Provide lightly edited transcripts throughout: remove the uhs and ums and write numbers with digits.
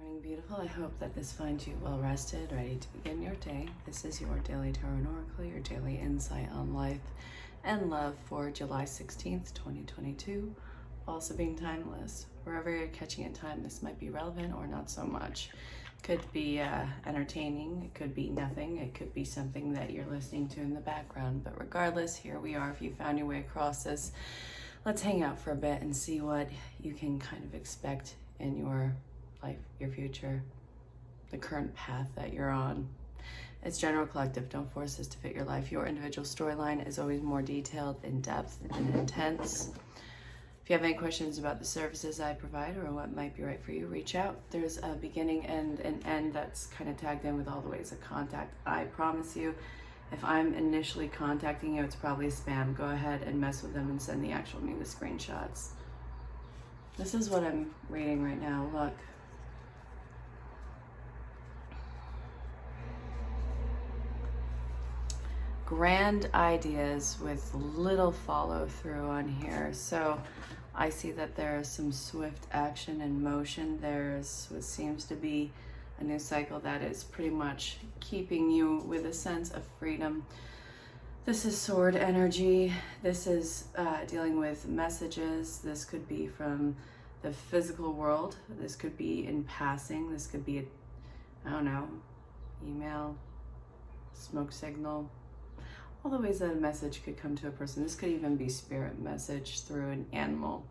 Morning, beautiful. I hope that this finds you well rested, ready to begin your day. This is your Daily Tarot and Oracle, your daily insight on life and love for July 16th, 2022. Also being timeless. Wherever you're catching it time, this might be relevant or not so much. Could be entertaining, it could be nothing, it could be something that you're listening to in the background. But regardless, here we are. If you found your way across this, let's hang out for a bit and see what you can kind of expect in your life, your future, the current path that you're on. It's general collective. Don't force this to fit your life. Your individual storyline is always more detailed, in depth, and intense. If you have any questions about the services I provide or what might be right for you, reach out. There's a beginning and an end that's kind of tagged in with all the ways of contact. I promise you, if I'm initially contacting you, it's probably spam. Go ahead and mess with them and send the actual me the screenshots. This is what I'm reading right now. Look. Grand ideas with little follow through on here. So I see that there is some swift action and motion. There's what seems to be a new cycle that is pretty much keeping you with a sense of freedom. This is sword energy. This is dealing with messages. This could be from the physical world. This could be in passing. This could be I don't know, email, smoke signal. All the ways that a message could come to a person. This could even be spirit message through an animal.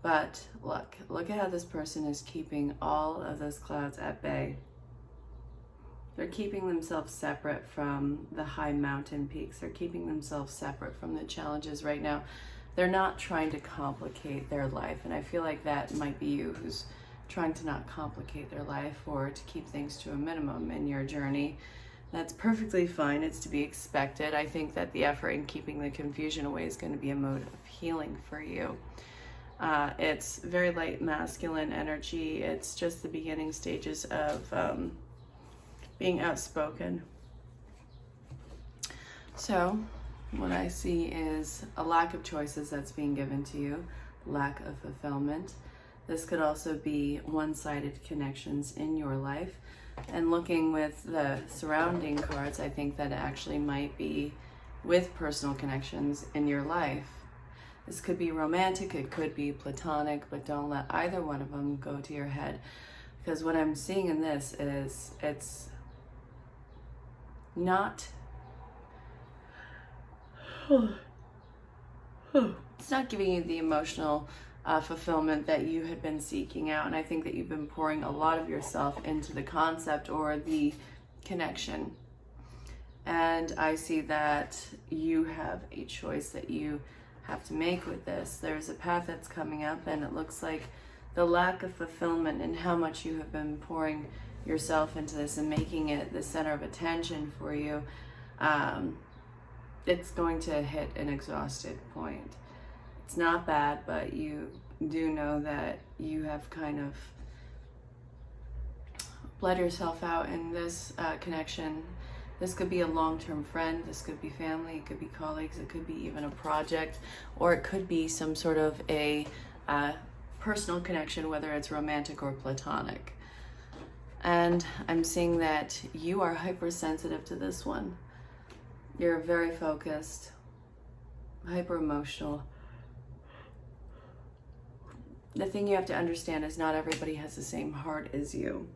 But look at how this person is keeping all of those clouds at bay. They're keeping themselves separate from the high mountain peaks. They're keeping themselves separate from the challenges right now. They're not trying to complicate their life. And I feel like that might be you who's trying to not complicate their life or to keep things to a minimum in your journey. That's perfectly fine. It's to be expected. I think that the effort in keeping the confusion away is going to be a mode of healing for you. It's very light masculine energy. It's just the beginning stages of being outspoken. So what I see is a lack of choices that's being given to you, lack of fulfillment. This could also be one-sided connections in your life. And looking with the surrounding cards, I think that it actually might be with personal connections in your life. This could be romantic, it could be platonic, but don't let either one of them go to your head. Because what I'm seeing in this is it's not giving you the emotional fulfillment that you had been seeking out. And I think that you've been pouring a lot of yourself into the concept or the connection. And I see that you have a choice that you have to make with this. There's a path that's coming up, and it looks like the lack of fulfillment and how much you have been pouring yourself into this and making it the center of attention for you, it's going to hit an exhausted point. It's not bad, but you do know that you have kind of bled yourself out in this connection. This could be a long-term friend, this could be family, it could be colleagues, it could be even a project, or it could be some sort of a personal connection, whether it's romantic or platonic. And I'm seeing that you are hypersensitive to this one. You're very focused, hyper-emotional. The thing you have to understand is not everybody has the same heart as you.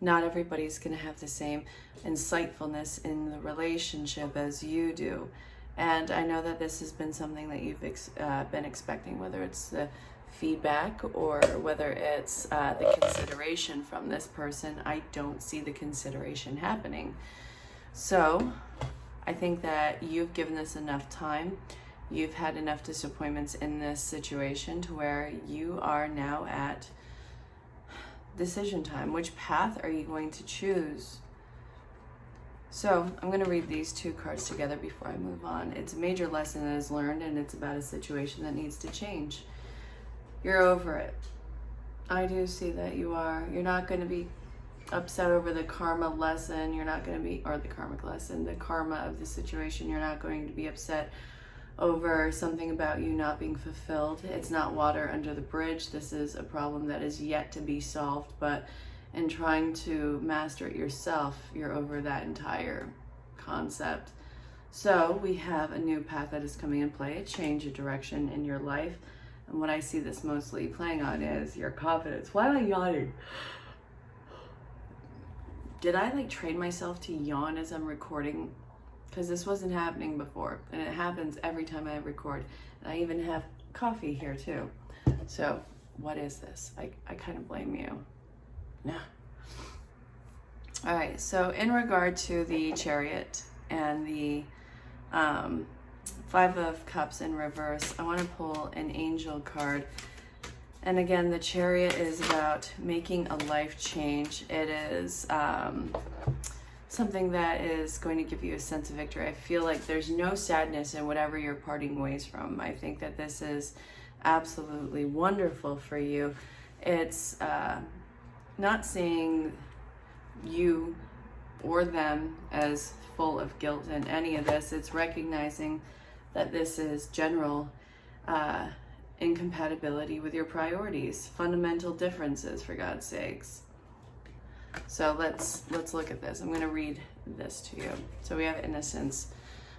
Not everybody's going to have the same insightfulness in the relationship as you do. And I know that this has been something that you've been expecting, whether it's the feedback or whether it's the consideration from this person. I don't see the consideration happening. So I think that you've given this enough time. You've had enough disappointments in this situation to where you are now at decision time. Which path are you going to choose? So I'm going to read these two cards together before I move on. It's a major lesson that is learned, and it's about a situation that needs to change. You're over it. I do see that you are. You're not going to be upset over the karma lesson. You're not going to be, or the karmic lesson, the karma of the situation. You're not going to be upset over something about you not being fulfilled. It's not water under the bridge. This is a problem that is yet to be solved, but and trying to master it yourself, you're over that entire concept. So we have a new path that is coming in play, a change of direction in your life. And what I see this mostly playing on is your confidence. Why am I yawning? Did I like train myself to yawn as I'm recording? Because this wasn't happening before, and it happens every time I record. And I even have coffee here too. So what is this? I kind of blame you. No. All right, so in regard to the Chariot and the Five of Cups in reverse, I want to pull an angel card. And again, the Chariot is about making a life change. It is something that is going to give you a sense of victory. I feel like there's no sadness in whatever you're parting ways from. I think that this is absolutely wonderful for you. It's not seeing you or them as full of guilt in any of this. It's recognizing that this is general incompatibility with your priorities, fundamental differences, for God's sakes. So let's look at this. I'm going to read this to you. So we have innocence.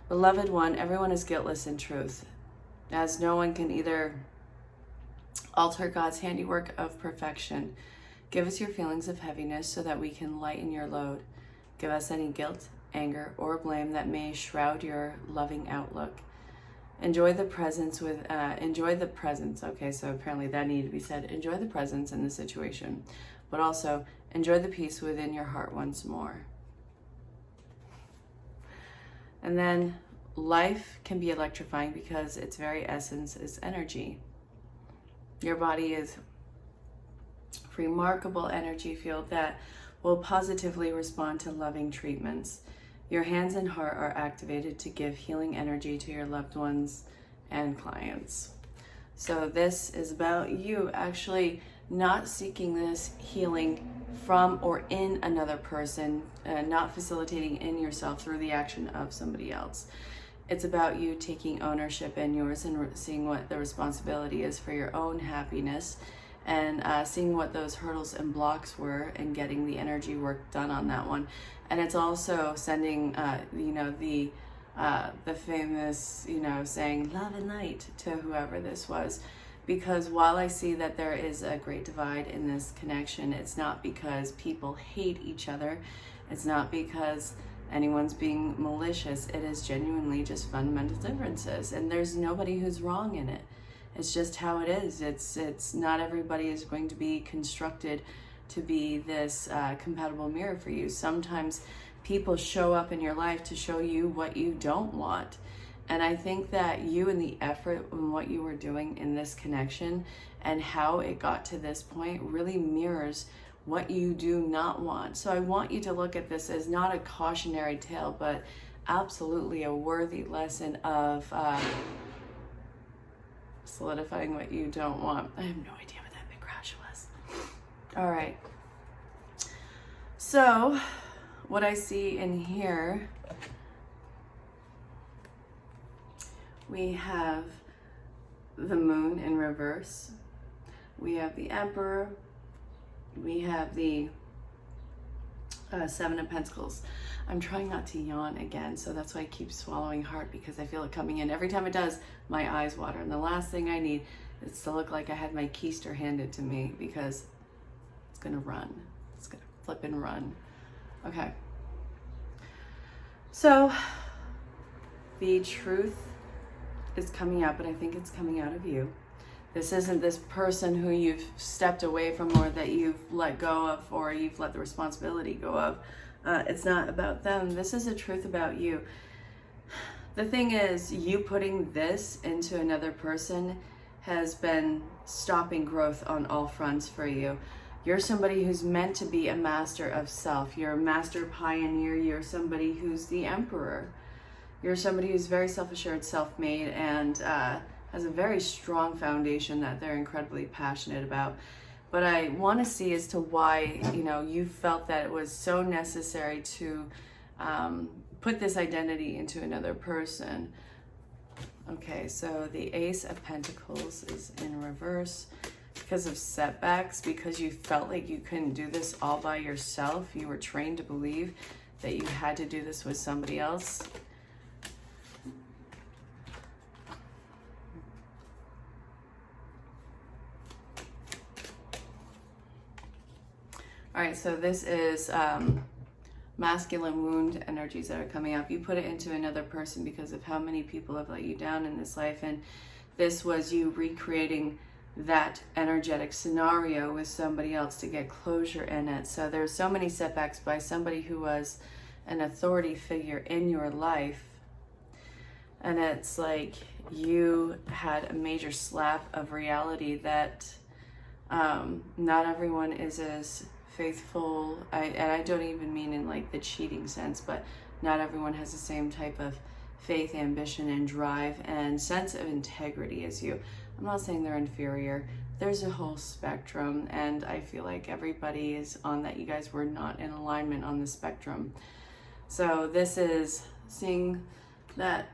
Beloved one, everyone is guiltless in truth, as no one can either alter God's handiwork of perfection. Give us your feelings of heaviness so that we can lighten your load. Give us any guilt, anger, or blame that may shroud your loving outlook. Enjoy the presence. Okay, so apparently that needed to be said. Enjoy the presence in the situation, but also enjoy the peace within your heart once more. And then life can be electrifying because its very essence is energy. Your body is a remarkable energy field that will positively respond to loving treatments. Your hands and heart are activated to give healing energy to your loved ones and clients. So this is about you actually not seeking this healing from or in another person, not facilitating in yourself through the action of somebody else. It's about you taking ownership in yours and seeing what the responsibility is for your own happiness, and seeing what those hurdles and blocks were and getting the energy work done on that one. And it's also sending, the famous, saying love and light to whoever this was. Because while I see that there is a great divide in this connection, it's not because people hate each other. It's not because anyone's being malicious. It is genuinely just fundamental differences. And there's nobody who's wrong in it. It's just how it is. It's not everybody is going to be constructed to be this compatible mirror for you. Sometimes people show up in your life to show you what you don't want. And I think that you and the effort and what you were doing in this connection and how it got to this point really mirrors what you do not want. So I want you to look at this as not a cautionary tale, but absolutely a worthy lesson of solidifying what you don't want. I have no idea what that big crash was. All right. So what I see in here, we have the moon in reverse. We have the Emperor. We have the Seven of Pentacles. I'm trying not to yawn again, so that's why I keep swallowing hard, because I feel it coming in. Every time it does, my eyes water. And the last thing I need is to look like I had my keister handed to me, because it's gonna run. It's gonna flip and run. Okay. So the truth is coming out, but I think it's coming out of you. This isn't this person who you've stepped away from or that you've let go of or you've let the responsibility go of. It's not about them. This is a truth about you. The thing is, you putting this into another person has been stopping growth on all fronts for you. You're somebody who's meant to be a master of self. You're a master pioneer. You're somebody who's the emperor. You're somebody who's very self-assured, self-made, and has a very strong foundation that they're incredibly passionate about. But I want to see as to why, you felt that it was so necessary to put this identity into another person. Okay, so the Ace of Pentacles is in reverse. because of setbacks, because you felt like you couldn't do this all by yourself. You were trained to believe that you had to do this with somebody else. All right, so this is masculine wound energies that are coming up. You put it into another person because of how many people have let you down in this life, and this was you recreating that energetic scenario with somebody else to get closure in it. So there's so many setbacks by somebody who was an authority figure in your life, and it's like you had a major slap of reality that not everyone is as faithful. And I don't even mean in like the cheating sense, but not everyone has the same type of faith, ambition, and drive and sense of integrity as you. I'm not saying they're inferior. There's a whole spectrum, and I feel like everybody is on that. You guys were not in alignment on the spectrum. So this is seeing that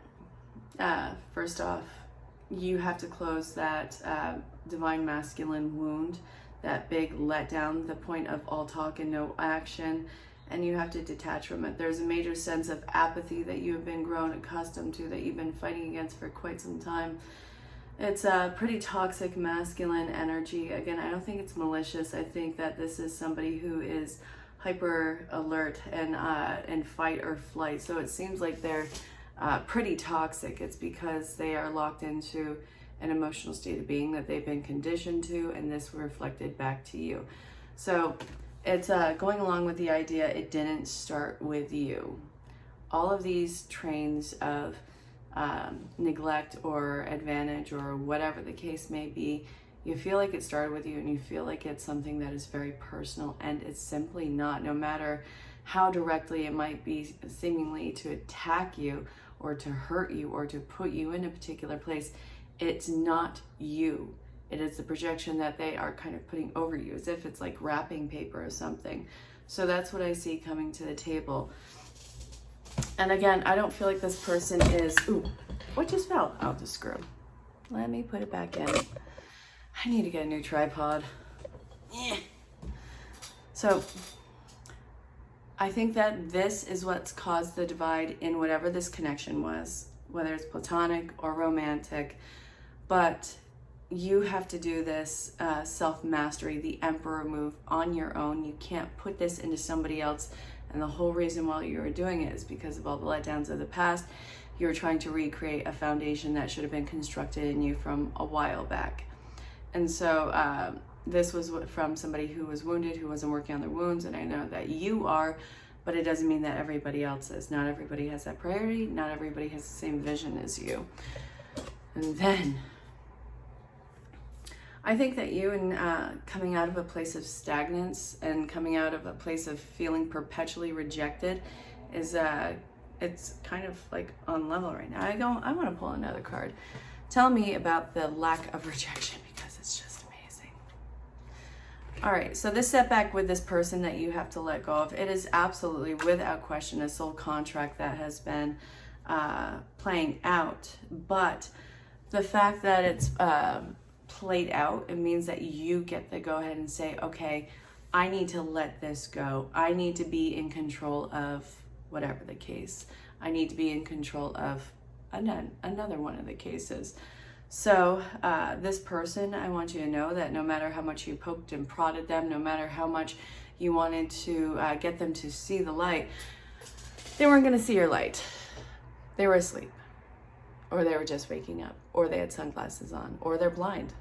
first off, you have to close that divine masculine wound, that big letdown, the point of all talk and no action, and you have to detach from it. There's a major sense of apathy that you have been grown accustomed to, that you've been fighting against for quite some time. It's a pretty toxic masculine energy. Again, I don't think it's malicious. I think that this is somebody who is hyper alert and fight or flight. So it seems like they're pretty toxic. It's because they are locked into an emotional state of being that they've been conditioned to, and this reflected back to you. So it's going along with the idea it didn't start with you. All of these trains of neglect or advantage or whatever the case may be, you feel like it started with you, and you feel like it's something that is very personal, and it's simply not. No matter how directly it might be seemingly to attack you or to hurt you or to put you in a particular place, it's not you. It is the projection that they are kind of putting over you, as if it's like wrapping paper or something. So that's what I see coming to the table. And again, I don't feel like this person is, ooh, what just fell out the screw? Let me put it back in. I need to get a new tripod. So I think that this is what's caused the divide in whatever this connection was, whether it's platonic or romantic. But you have to do this self-mastery, the emperor move on your own. You can't put this into somebody else. And the whole reason why you were doing it is because of all the letdowns of the past. You're trying to recreate a foundation that should have been constructed in you from a while back. And so this was from somebody who was wounded, who wasn't working on their wounds. And I know that you are, but it doesn't mean that everybody else is. Not everybody has that priority. Not everybody has the same vision as you. And then I think that you, and coming out of a place of stagnance and coming out of a place of feeling perpetually rejected, is it's kind of like on level right now. I want to pull another card. Tell me about the lack of rejection, because it's just amazing. All right, so this setback with this person that you have to let go of, it is absolutely, without question, a soul contract that has been playing out. But the fact that it's played out, it means that you get to go ahead and say, okay, I need to let this go. I need to be in control of whatever the case. I need to be in control of another one of the cases. So this person, I want you to know that no matter how much you poked and prodded them, no matter how much you wanted to get them to see the light, they weren't going to see your light. They were asleep, or they were just waking up, or they had sunglasses on, or they're blind.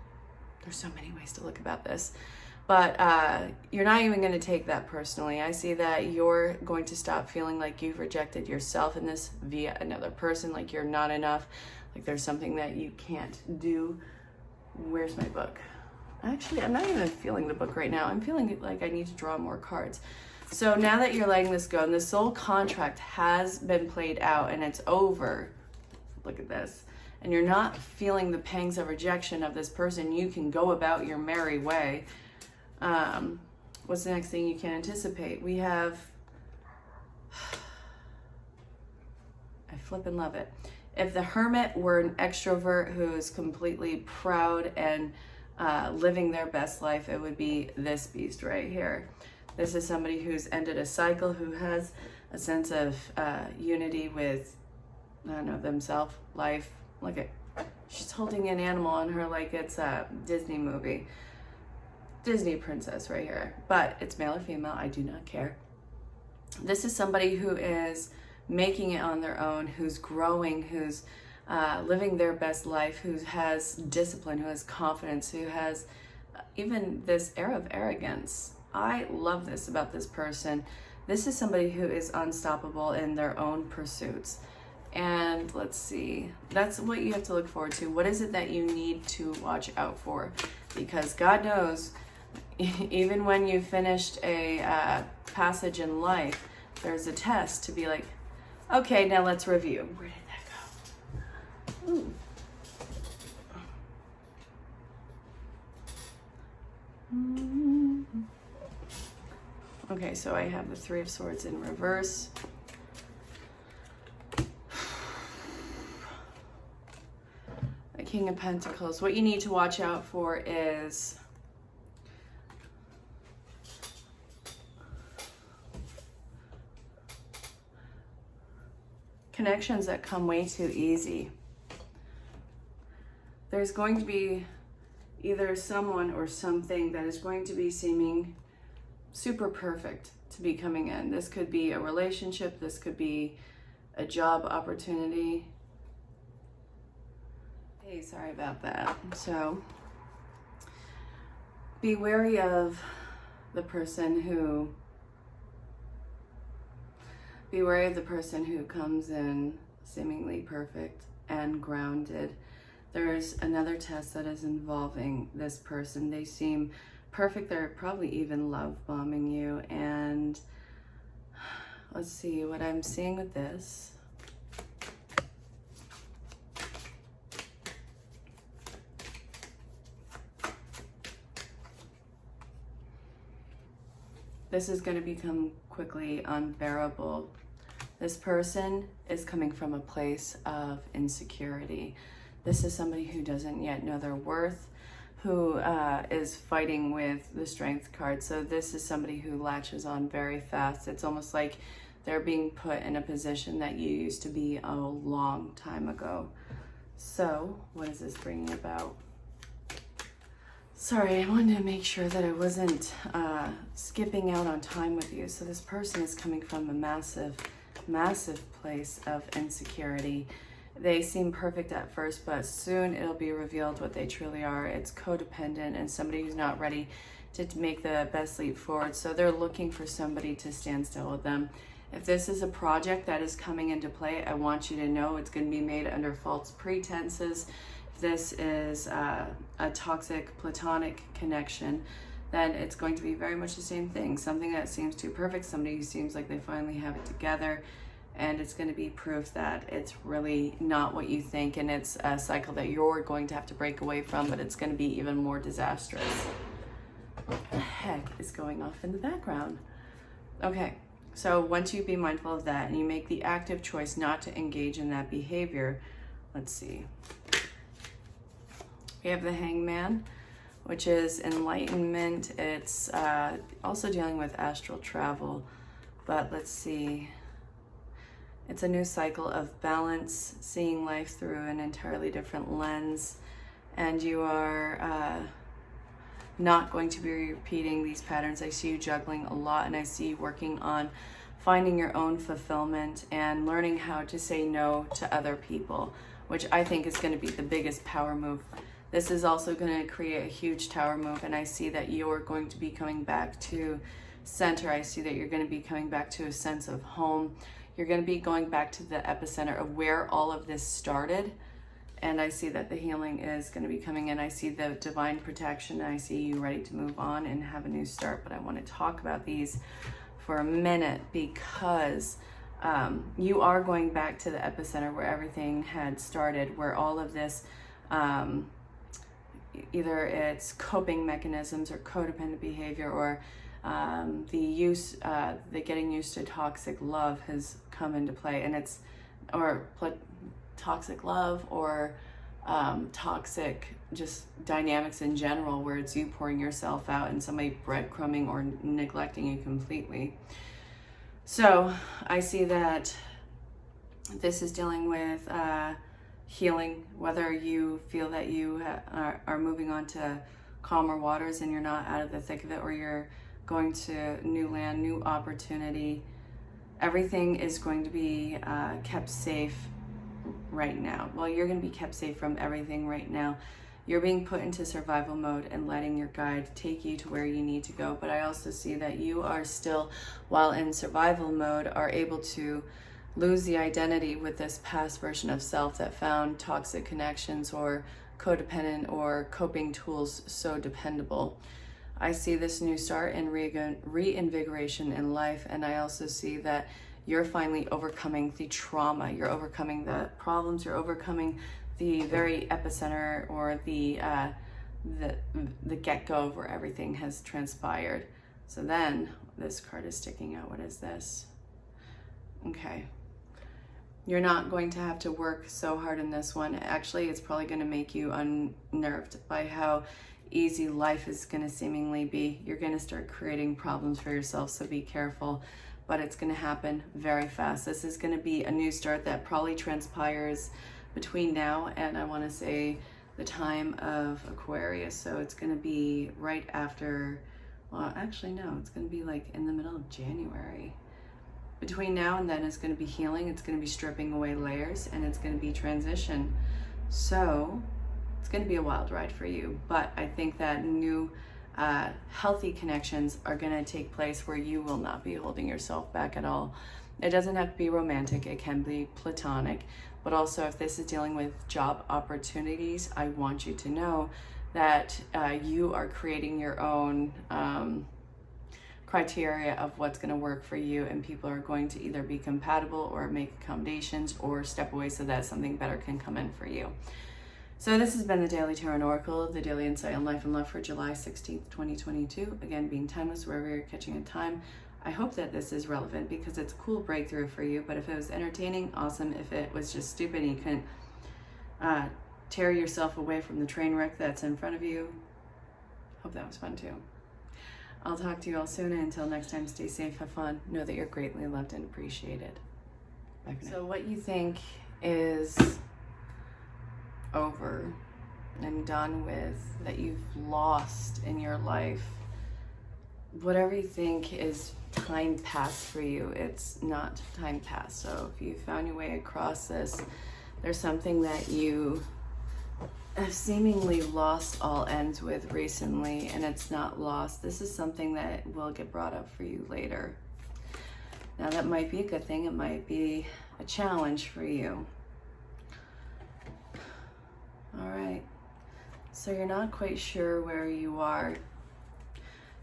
There's so many ways to look about this. But you're not even going to take that personally. I see that you're going to stop feeling like you've rejected yourself in this via another person, like you're not enough, like there's something that you can't do. Where's my book? Actually, I'm not even feeling the book right now. I'm feeling like I need to draw more cards. So now that you're letting this go, and the soul contract has been played out and it's over, look at this, and you're not feeling the pangs of rejection of this person, you can go about your merry way. What's the next thing you can anticipate? We have, I flip and love it. If the hermit were an extrovert who is completely proud and living their best life, it would be this beast right here. This is somebody who's ended a cycle, who has a sense of unity with, I don't know, themselves, life. Look at, she's holding an animal on her like it's a Disney movie. Disney princess right here. But it's male or female, I do not care. This is somebody who is making it on their own, who's growing, who's living their best life, who has discipline, who has confidence, who has even this air of arrogance. I love this about this person. This is somebody who is unstoppable in their own pursuits. And let's see, that's what you have to look forward to. What is it that you need to watch out for? Because God knows, even when you finished a passage in life, there's a test to be like, okay, now let's review. Where did that go? Ooh. Okay, so I have the Three of Swords in reverse. The King of Pentacles. What you need to watch out for is connections that come way too easy. There's going to be either someone or something that is going to be seeming super perfect to be coming in. This could be a relationship, this could be a job opportunity. Hey, sorry about that. So be wary of the person who comes in seemingly perfect and grounded. There's another test that is involving this person. They seem perfect. They're probably even love bombing you. And let's see what I'm seeing with this. This is going to become quickly unbearable. This person is coming from a place of insecurity. This is somebody who doesn't yet know their worth, who is fighting with the Strength card. So this is somebody who latches on very fast. It's almost like they're being put in a position that you used to be a long time ago. So what is this bringing about? Sorry, I wanted to make sure that I wasn't skipping out on time with you. So this person is coming from a massive, massive place of insecurity. They seem perfect at first, but soon it'll be revealed what they truly are. It's codependent and somebody who's not ready to make the best leap forward. So they're looking for somebody to stand still with them. If this is a project that is coming into play, I want you to know it's going to be made under false pretenses. If this is a toxic platonic connection, then it's going to be very much the same thing. Something that seems too perfect, somebody who seems like they finally have it together, and it's going to be proof that it's really not what you think, and it's a cycle that you're going to have to break away from, but it's going to be even more disastrous. What the heck is going off in the background? Okay, so once you be mindful of that and you make the active choice not to engage in that behavior, let's see. We have the Hangman, which is enlightenment. It's also dealing with astral travel, but let's see. It's a new cycle of balance, seeing life through an entirely different lens, and you are not going to be repeating these patterns. I see you juggling a lot, and I see you working on finding your own fulfillment and learning how to say no to other people, which I think is going to be the biggest power move. This is also going to create a huge tower move, and I see that you're going to be coming back to center. I see that you're going to be coming back to a sense of home. You're going to be going back to the epicenter of where all of this started. And I see that the healing is going to be coming in. I see the divine protection. And I see you ready to move on and have a new start. But I want to talk about these for a minute because you are going back to the epicenter where everything had started, where all of this, either it's coping mechanisms or codependent behavior, or the getting used to toxic love has come into play, and it's, or toxic love, or toxic just dynamics in general, where it's you pouring yourself out and somebody breadcrumbing or neglecting you completely. So I see that this is dealing with healing, whether you feel that you are moving on to calmer waters and you're not out of the thick of it, or you're going to new land, new opportunity. Everything is going to be kept safe right now. Well, you're going to be kept safe from everything right now. You're being put into survival mode and letting your guide take you to where you need to go. But I also see that you are still, while in survival mode, are able to lose the identity with this past version of self that found toxic connections or codependent or coping tools so dependable. I see this new start and reinvigoration in life, and I also see that you're finally overcoming the trauma, you're overcoming the problems, you're overcoming the very epicenter, or the get-go of where everything has transpired. So then this card is sticking out. What is this? Okay. You're not going to have to work so hard in this one. Actually, it's probably going to make you unnerved by how easy life is going to seemingly be. You're going to start creating problems for yourself, so be careful. But it's going to happen very fast. This is going to be a new start that probably transpires between now and, I want to say, the time of Aquarius. So it's going to be right after, well, actually no, it's going to be like in the middle of January. Between now and then, it's going to be healing, it's going to be stripping away layers, and it's going to be transition. So it's going to be a wild ride for you. But I think that new healthy connections are going to take place where you will not be holding yourself back at all. It doesn't have to be romantic, it can be platonic. But also, if this is dealing with job opportunities, I want you to know that you are creating your own criteria of what's going to work for you, and people are going to either be compatible or make accommodations or step away so that something better can come in for you. So this has been the Daily Tarot Oracle, the daily insight on life and love for July 16th, 2022. Again, being timeless wherever you're catching a time. I hope that this is relevant because it's a cool breakthrough for you. But if it was entertaining, awesome. If it was just stupid and you couldn't tear yourself away from the train wreck that's in front of you, hope that was fun too. I'll talk to you all soon, and until next time, stay safe, have fun, know that you're greatly loved and appreciated. Bye for now. So what you think is over and done with, that you've lost in your life, whatever you think is time past for you, it's not time past. So if you found your way across this, there's something that you have seemingly lost all ends with recently, and it's not lost. This is something that will get brought up for you later. Now that might be a good thing, it might be a challenge for you. All right, so you're not quite sure where you are.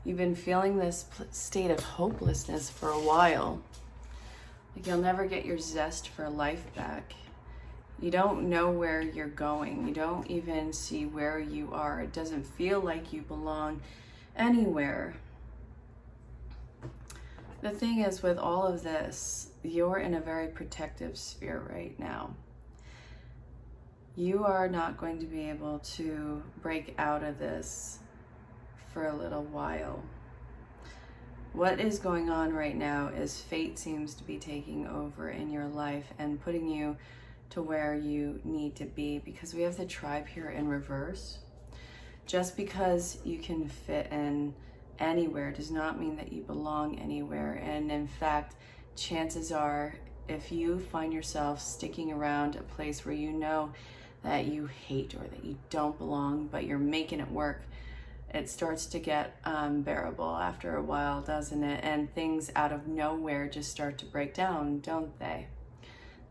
You've been feeling this state of hopelessness for a while. Like you'll never get your zest for life back. You don't know where you're going. You don't even see where you are. It doesn't feel like you belong anywhere. The thing is, with all of this, you're in a very protective sphere right now. You are not going to be able to break out of this for a little while. What is going on right now is fate seems to be taking over in your life and putting you to where you need to be, because we have the tribe here in reverse. Just because you can fit in anywhere does not mean that you belong anywhere. And in fact, chances are, if you find yourself sticking around a place where you know that you hate or that you don't belong, but you're making it work, it starts to get unbearable after a while, doesn't it? And things out of nowhere just start to break down, don't they?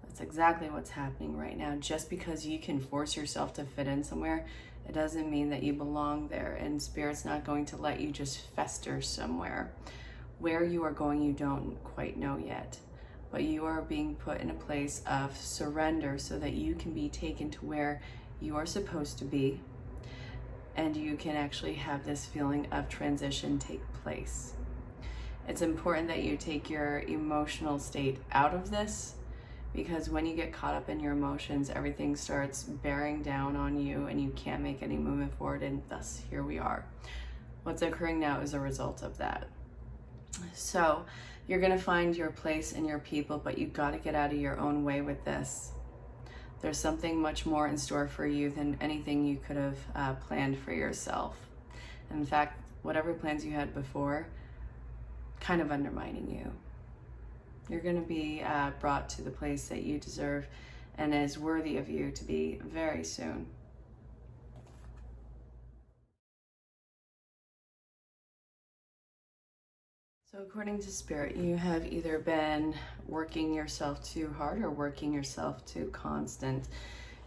That's exactly what's happening right now. Just because you can force yourself to fit in somewhere, it doesn't mean that you belong there. And Spirit's not going to let you just fester somewhere. Where you are going, you don't quite know yet. But you are being put in a place of surrender so that you can be taken to where you are supposed to be. And you can actually have this feeling of transition take place. It's important that you take your emotional state out of this. because when you get caught up in your emotions, everything starts bearing down on you and you can't make any movement forward, and thus here we are. What's occurring now is a result of that. So you're going to find your place and your people, but you've got to get out of your own way with this. There's something much more in store for you than anything you could have planned for yourself. And in fact, whatever plans you had before, kind of undermining you. You're going to be brought to the place that you deserve and is worthy of you to be very soon. So according to Spirit, you have either been working yourself too hard or working yourself too constant.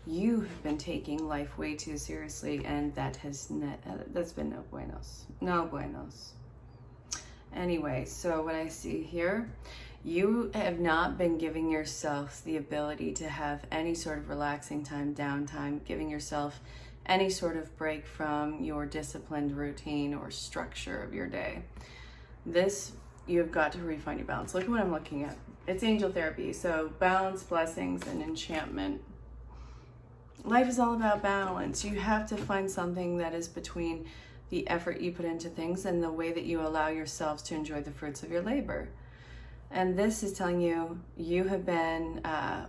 You have been taking life way too seriously, and that's been no buenos. No buenos. Anyway, so what I see here, you have not been giving yourself the ability to have any sort of relaxing time, downtime, giving yourself any sort of break from your disciplined routine or structure of your day. This, you've got to refine your balance. Look at what I'm looking at. It's angel therapy. So balance, blessings, and enchantment. Life is all about balance. You have to find something that is between the effort you put into things and the way that you allow yourselves to enjoy the fruits of your labor. And this is telling you, you have been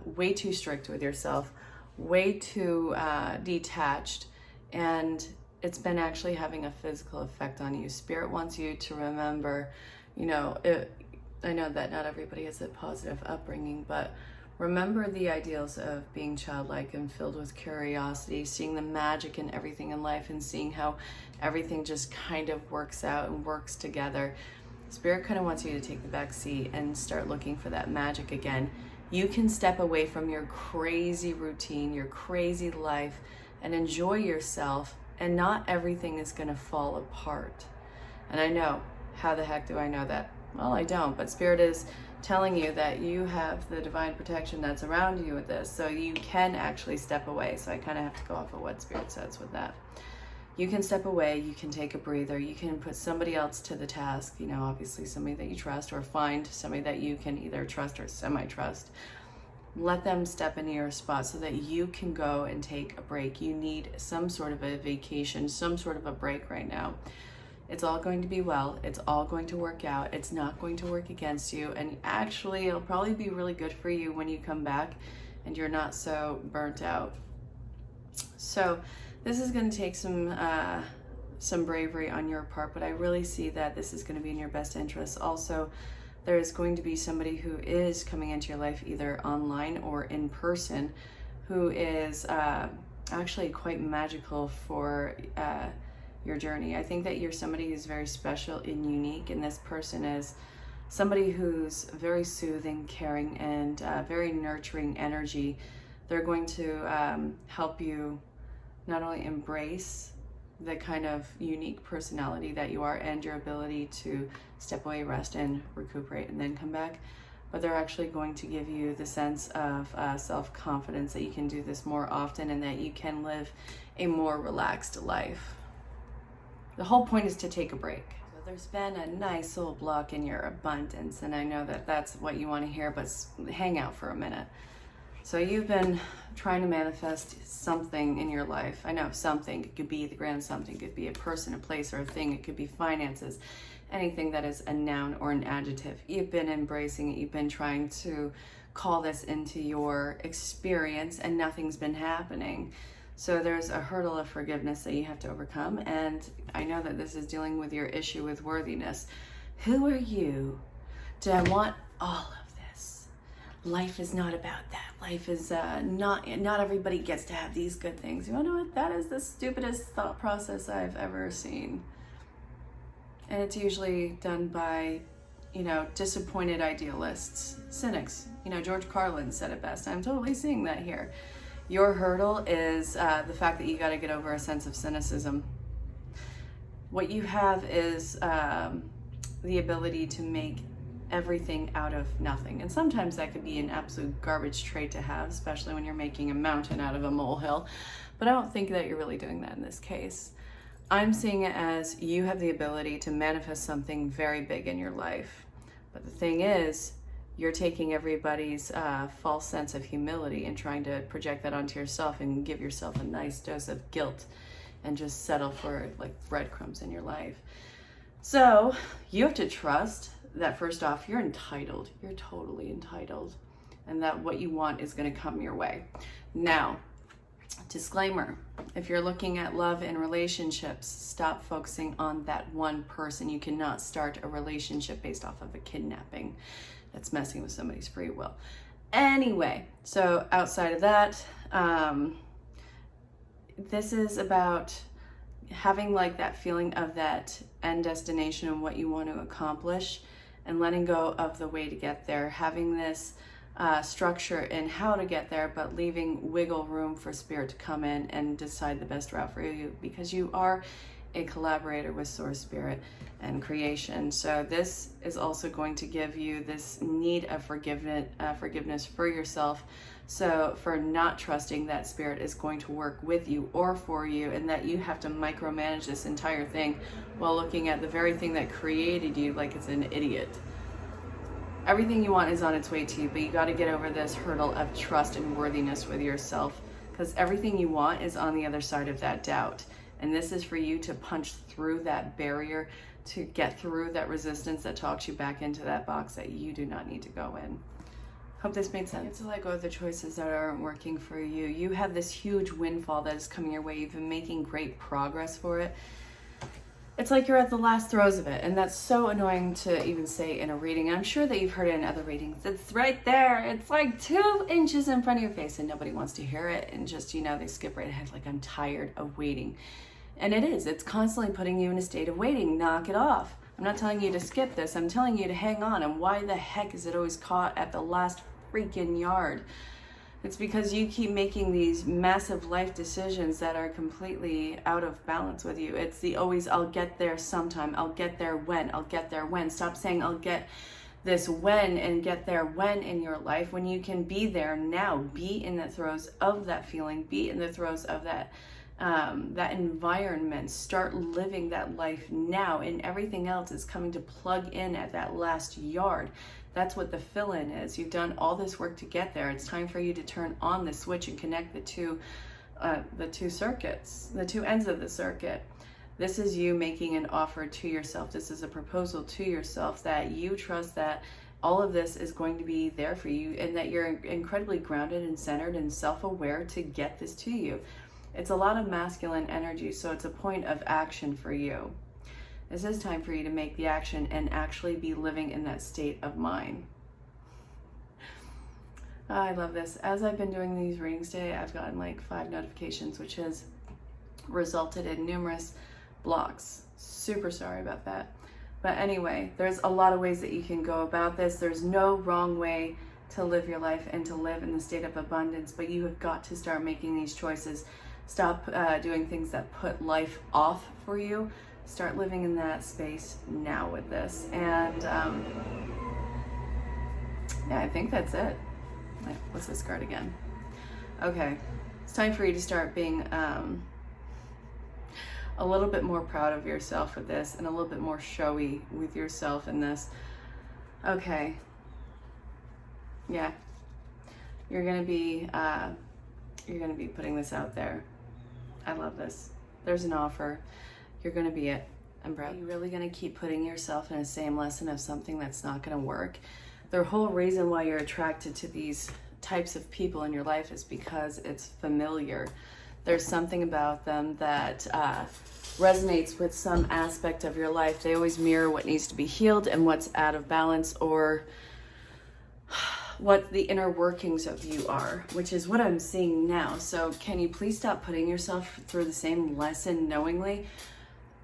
way too strict with yourself, way too detached, and it's been actually having a physical effect on you. Spirit wants you to remember, I know that not everybody has a positive upbringing, but remember the ideals of being childlike and filled with curiosity, seeing the magic in everything in life and seeing how everything just kind of works out and works together. Spirit kind of wants you to take the back seat and start looking for that magic again. You can step away from your crazy routine, your crazy life, and enjoy yourself, and not everything is going to fall apart. And I know, how the heck do I know that? Well, I don't, but Spirit is telling you that you have the divine protection that's around you with this, so you can actually step away. So I kind of have to go off of what Spirit says with that. You can step away, you can take a breather, you can put somebody else to the task, obviously somebody that you trust, or find somebody that you can either trust or semi-trust. Let them step into your spot so that you can go and take a break. You need some sort of a vacation, some sort of a break right now. It's all going to be well. It's all going to work out. It's not going to work against you. And actually, it'll probably be really good for you when you come back and you're not so burnt out. So this is going to take some bravery on your part, but I really see that this is going to be in your best interest. Also, there is going to be somebody who is coming into your life either online or in person who is actually quite magical for your journey. I think that you're somebody who's very special and unique, and this person is somebody who's very soothing, caring, and very nurturing energy. They're going to help you not only embrace the kind of unique personality that you are and your ability to step away, rest, and recuperate, and then come back, but they're actually going to give you the sense of self-confidence that you can do this more often and that you can live a more relaxed life. The whole point is to take a break. So there's been a nice little block in your abundance, and I know that that's what you want to hear, but hang out for a minute. So you've been trying to manifest something in your life. I know, something. It could be the grand something. It could be a person, a place, or a thing. It could be finances. Anything that is a noun or an adjective. You've been embracing it. You've been trying to call this into your experience, and nothing's been happening. So there's a hurdle of forgiveness that you have to overcome. And I know that this is dealing with your issue with worthiness. Who are you to want all of this? Life is not about that. Life is not everybody gets to have these good things. You know what? That is the stupidest thought process I've ever seen. And it's usually done by, disappointed idealists, cynics. George Carlin said it best. I'm totally seeing that here. Your hurdle is the fact that you got to get over a sense of cynicism. What you have is the ability to make everything out of nothing. And sometimes that could be an absolute garbage trait to have, especially when you're making a mountain out of a molehill. But I don't think that you're really doing that in this case. I'm seeing it as you have the ability to manifest something very big in your life. But the thing is, you're taking everybody's false sense of humility and trying to project that onto yourself and give yourself a nice dose of guilt and just settle for like breadcrumbs in your life. So you have to trust that, first off, you're entitled. You're totally entitled. And that what you want is going to come your way. Now, disclaimer, if you're looking at love and relationships, stop focusing on that one person. You cannot start a relationship based off of a kidnapping. That's messing with somebody's free will. Anyway, so outside of that, this is about having like that feeling of that end destination and what you want to accomplish, and letting go of the way to get there, having this structure in how to get there, but leaving wiggle room for spirit to come in and decide the best route for you, because you are a collaborator with source, spirit, and creation. So this is also going to give you this need of forgiveness for yourself, so for not trusting that spirit is going to work with you or for you, and that you have to micromanage this entire thing while looking at the very thing that created you like it's an idiot. Everything you want is on its way to you, but you got to get over this hurdle of trust and worthiness with yourself, because everything you want is on the other side of that doubt. And this is for you to punch through that barrier, to get through that resistance that talks you back into that box that you do not need to go in. Hope this made sense. You have to let go of the choices that aren't working for you. You have this huge windfall that is coming your way. You've been making great progress for it. It's like you're at the last throes of it, and that's so annoying to even say in a reading. And I'm sure that you've heard it in other readings. It's right there. It's like 2 inches in front of your face, and nobody wants to hear it. And just, they skip right ahead like, I'm tired of waiting. And it is. It's constantly putting you in a state of waiting. Knock it off. I'm not telling you to skip this. I'm telling you to hang on. And why the heck is it always caught at the last freaking yard? It's because you keep making these massive life decisions that are completely out of balance with you. It's the always, I'll get there sometime. I'll get there when. I'll get there when. Stop saying I'll get this when and get there when in your life, when you can be there now. Be in the throes of that feeling. Be in the throes of that that environment. Start living that life now, and everything else is coming to plug in at that last yard. That's what the fill-in is. You've done all this work to get there. It's time for you to turn on the switch and connect the two circuits, the two ends of the circuit. This is you making an offer to yourself. This is a proposal to yourself that you trust that all of this is going to be there for you, and that you're incredibly grounded and centered and self-aware to get this to you. It's a lot of masculine energy, so it's a point of action for you. This is time for you to make the action and actually be living in that state of mind. I love this. As I've been doing these readings today, I've gotten like 5 notifications, which has resulted in numerous blocks. Super sorry about that. But anyway, there's a lot of ways that you can go about this. There's no wrong way to live your life and to live in the state of abundance, but you have got to start making these choices. Stop doing things that put life off for you. Start living in that space now with this. And yeah, I think that's it. What's this card again? Okay, it's time for you to start being a little bit more proud of yourself with this, and a little bit more showy with yourself in this. Okay, yeah, you're gonna be putting this out there. I love this. There's an offer. You're gonna be it. I'm proud. Are you really gonna keep putting yourself in the same lesson of something that's not gonna work? The whole reason why you're attracted to these types of people in your life is because it's familiar. There's something about them that resonates with some aspect of your life. They always mirror what needs to be healed and what's out of balance, or what the inner workings of you are, which is what I'm seeing now. So can you please stop putting yourself through the same lesson knowingly?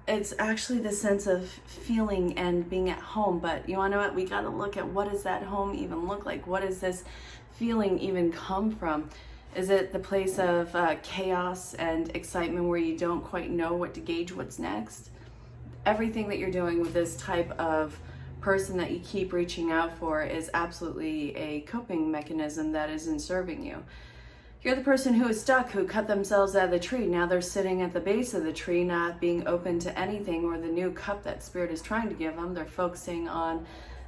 It's actually the sense of feeling and being at home, but you wanna know what? We gotta look at, what does that home even look like? What does this feeling even come from? Is it the place of chaos and excitement where you don't quite know what to gauge what's next? Everything that you're doing with this type of person that you keep reaching out for is absolutely a coping mechanism that isn't serving you. You're the person who is stuck, who cut themselves out of the tree. Now they're sitting at the base of the tree, not being open to anything or the new cup that Spirit is trying to give them. They're focusing on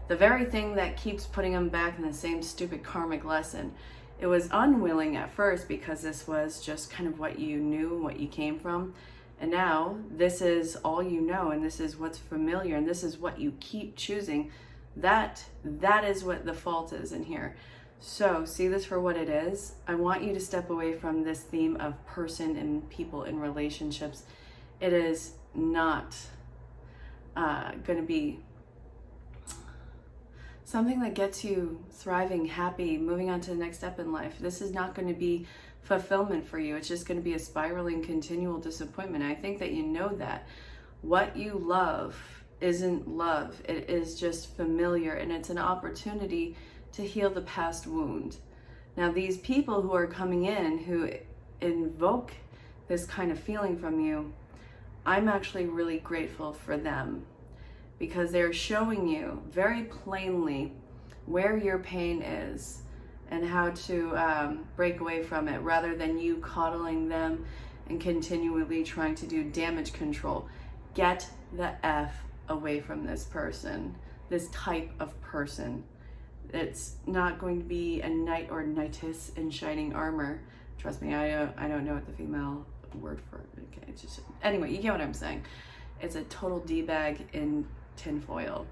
The very thing that keeps putting them back in the same stupid karmic lesson. It was unwilling at first because this was just kind of what you knew and what you came from. And now this is all you know, and this is what's familiar, and this is what you keep choosing. That is what the fault is in here. So see this for what it is. I want you to step away from this theme of person and people in relationships. It is not going to be something that gets you thriving, happy, moving on to the next step in life. This is not going to be fulfillment for you. It's just going to be a spiraling, continual disappointment. I think that you know that. What you love isn't love. It is just familiar, and it's an opportunity to heal the past wound. Now, these people who are coming in, who invoke this kind of feeling from you, I'm actually really grateful for them, because they're showing you very plainly where your pain is and how to break away from it, rather than you coddling them and continually trying to do damage control. Get the F away from this person, this type of person. It's not going to be a knight or knightess in shining armor. Trust me, I don't know what the female word for it. Okay, it's just, anyway, you get what I'm saying. It's a total D-bag in tinfoil.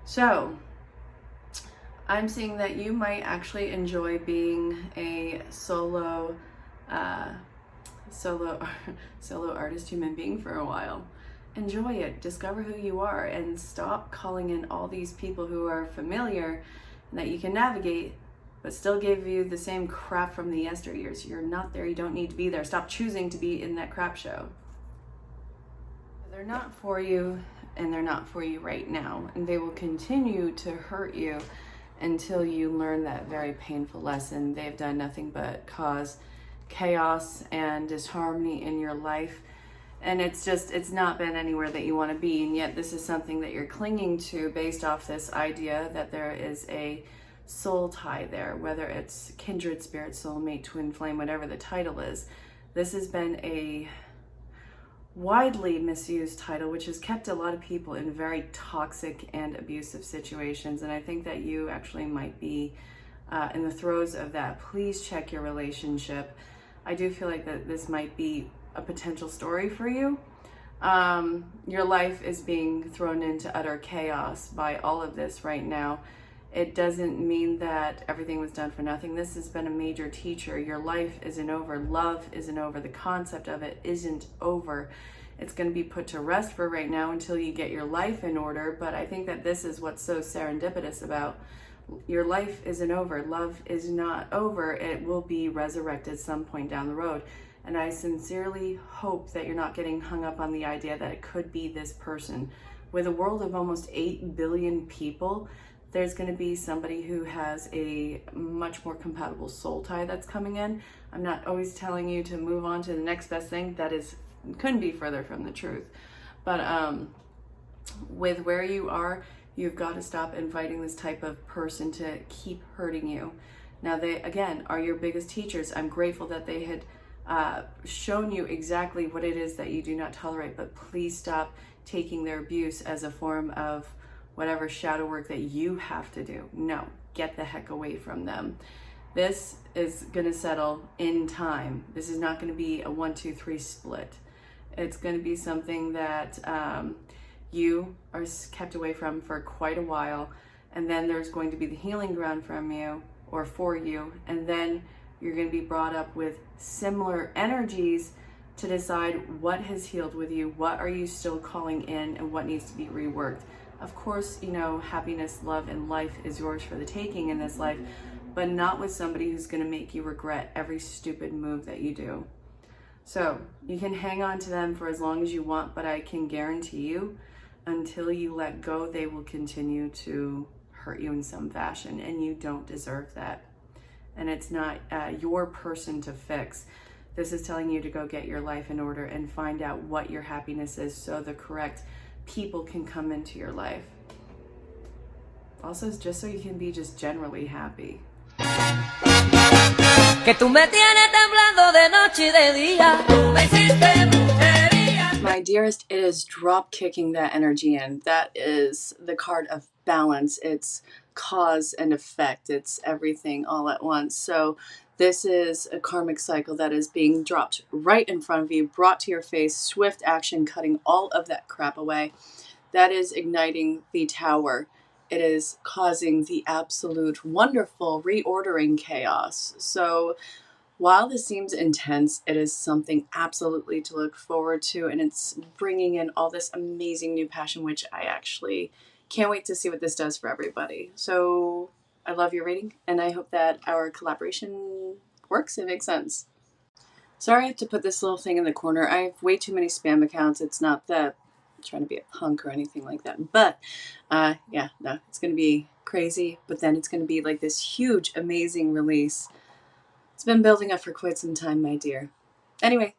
So I'm seeing that you might actually enjoy being a solo artist, human being for a while. Enjoy it, discover who you are, and stop calling in all these people who are familiar and that you can navigate, but still give you the same crap from the yesteryears. You're not there, you don't need to be there. Stop choosing to be in that crap show. They're not for you, and they're not for you right now, and they will continue to hurt you until you learn that very painful lesson. They've done nothing but cause chaos and disharmony in your life, and it's not been anywhere that you want to be, and yet this is something that you're clinging to based off this idea that there is a soul tie there, whether it's kindred spirit, soulmate, twin flame, whatever the title is. This has been a widely misused title, which has kept a lot of people in very toxic and abusive situations, and I think that you actually might be in the throes of that. Please check your relationship. I do feel like that this might be a potential story for you. Your life is being thrown into utter chaos by all of this right now. It doesn't mean that everything was done for nothing. This has been a major teacher. Your life isn't over. Love isn't over. The concept of it isn't over. It's going to be put to rest for right now until you get your life in order. But I think that this is what's so serendipitous about your life isn't over. Love is not over. It will be resurrected some point down the road. And I sincerely hope that you're not getting hung up on the idea that it could be this person. With a world of almost 8 billion people, there's going to be somebody who has a much more compatible soul tie that's coming in. I'm not always telling you to move on to the next best thing. That couldn't be further from the truth. But with where you are, you've got to stop inviting this type of person to keep hurting you. Now, they, again, are your biggest teachers. I'm grateful that they had shown you exactly what it is that you do not tolerate, but please stop taking their abuse as a form of whatever shadow work that you have to do. No, get the heck away from them. This is going to settle in time. This is not going to be a 1, 2, 3 split. It's going to be something that you are kept away from for quite a while, and then there's going to be the healing ground from you or for you, and then you're going to be brought up with similar energies to decide what has healed with you, what are you still calling in, and what needs to be reworked. Of course, you know, happiness, love, and life is yours for the taking in this life, but not with somebody who's going to make you regret every stupid move that you do. So you can hang on to them for as long as you want, but I can guarantee you, until you let go, they will continue to hurt you in some fashion, and you don't deserve that. And it's not your person to fix. This is telling you to go get your life in order and find out what your happiness is so the correct people can come into your life. Also, it's just so you can be just generally happy. Que tú me tienes temblando de noche y de día. Tú me hiciste brujería. My dearest, it is drop kicking that energy in. That is the card of balance, it's cause and effect, it's everything all at once. So this is a karmic cycle that is being dropped right in front of you, brought to your face, swift action, cutting all of that crap away. That is igniting the tower. It is causing the absolute wonderful reordering chaos. So while this seems intense, it is something absolutely to look forward to, and it's bringing in all this amazing new passion, which I actually can't wait to see what this does for everybody. So I love your reading, and I hope that our collaboration works and makes sense. Sorry I have to put this little thing in the corner. I have way too many spam accounts. It's not that I'm trying to be a punk or anything like that. But yeah, no, it's going to be crazy. But then it's going to be like this huge, amazing release. It's been building up for quite some time, my dear. Anyway,